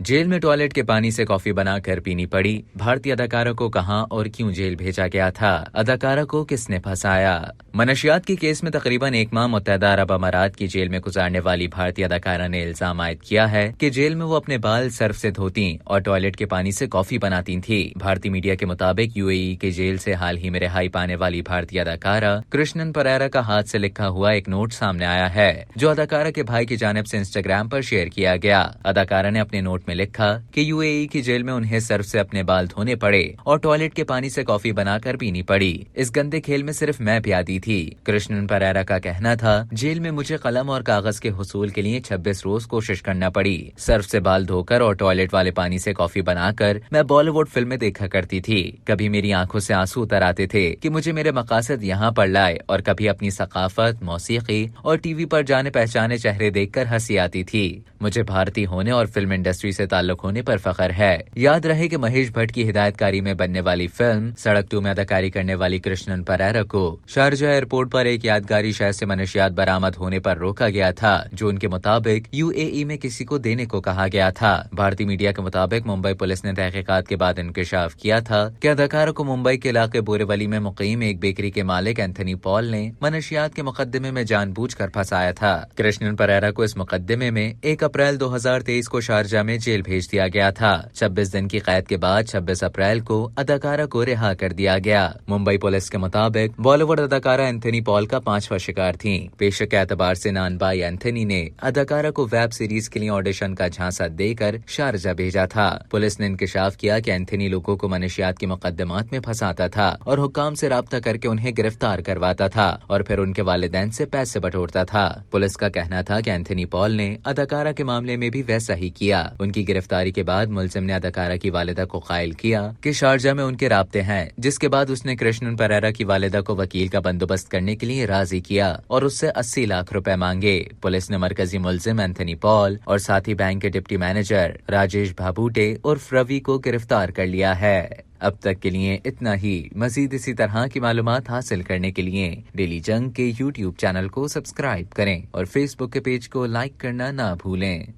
Jail में toilet के पानी से कॉफी बनाकर पीनी पड़ी। भारतीय अदाकारा को कहां और क्यों जेल भेजा गया था? अदाकारा को किसने फंसाया? मनशियात के केस में तकरीबन एक माह मुत्तहदा अरब अमारात की जेल में गुजारने वाली भारतीय अदाकारा ने इल्जाम आयद किया है कि जेल में वो अपने बाल सर्फ से धोती और टॉयलेट के पानी से कॉफी बनाती थी। भारतीय मीडिया के मुताबिक यूएई के जेल से हाल ही में रिहाई पाने वाली भारतीय अदाकारा कृष्णन परेरा का हाथ से लिखा हुआ एक नोट सामने आया है, जो अदाकारा के भाई की जानिब से इंस्टाग्राम पर शेयर किया गया। अदाकारा ने अपने नोट में लिखा कि यूएई की जेल में उन्हें सर्फ से अपने बाल धोने पड़े और टॉयलेट के पानी से कॉफी बनाकर पीनी पड़ी। इस गंदे खेल में सिर्फ मैं प्यादी थी। कृष्णन परेरा का कहना था, जेल में मुझे कलम और कागज के हुसूल के लिए 26 रोज कोशिश करना पड़ी। सर्फ से बाल धोकर और टॉयलेट वाले पानी से कॉफी बनाकर मैं बॉलीवुड फिल्में देखा करती थी। कभी मेरी आंखों से आंसू उतर आते थे कि मुझे मेरे मकासद यहाँ पर लाए, और कभी अपनी सकाफत, मौसीकी और टीवी पर जाने पहचाने चेहरे देखकर हंसी आती थी। मुझे भारतीय होने और फिल्म इंडस्ट्री से ताल्लुक होने पर फख्र है। याद रहे कि महेश भट्ट की हिदायतकारी में बनने वाली फिल्म सड़क 2 में अदाकारी करने वाली कृष्णन परेरा को शारजाह एयरपोर्ट पर एक यादगारी शय से मनशियात बरामद होने पर रोका गया था, जो उनके मुताबिक यूएई में किसी को देने को कहा गया था। भारतीय मीडिया के मुताबिक मुंबई पुलिस ने तहकीकात के बाद इंकशाफ किया था कि अदाकारा को मुंबई के इलाके बोरीवली में मुकीम एक बेकरी के मालिक एंथनी पॉल ने मनशियात के मुकदमे में जानबूझकर फंसाया था। कृष्णन परेरा को इस मुकदमे में 1 अप्रैल 2023 को शारजाह में जेल भेज दिया गया था। 26 दिन की कैद के बाद 26 अप्रैल को अदाकारा को रिहा कर दिया गया। मुंबई पुलिस के मुताबिक बॉलीवुड अदाकारा एंथनी पॉल का 5वां शिकार थी। पेशे के एतबार से नानबाई एंथनी ने अदाकारा को वेब सीरीज के लिए ऑडिशन का झांसा देकर शारजाह भेजा था। पुलिस ने इंकशाफ किया कि एंथनी लोगों को मनशियात के मुकदमात में फंसाता था और हुक्काम से राब्ता करके उन्हें गिरफ्तार करवाता था और फिर उनके वालिदैन से पैसे बटोरता था। पुलिस का कहना था कि एंथनी पॉल ने अदाकारा के मामले में भी वैसा ही किया। उनकी गिरफ्तारी के बाद मुलजिम ने अदाकारा की वालिदा को कायल किया कि शारजाह में उनके राब्ते हैं, जिसके बाद उसने कृष्णन परेरा की वालिदा को वकील का बंदोबस्त करने के लिए राजी किया और उससे 80 लाख रुपए मांगे। पुलिस ने मरकजी मुलजिम एंथनी पॉल और साथ ही बैंक के डिप्टी मैनेजर राजेश भाबूटे उर्फ रवि को गिरफ्तार कर लिया है। अब तक के लिए इतना ही। मजीद इसी तरह की मालूमात हासिल करने के लिए डेली जंग के YouTube चैनल को सब्सक्राइब करें और Facebook के पेज को लाइक करना ना भूलें।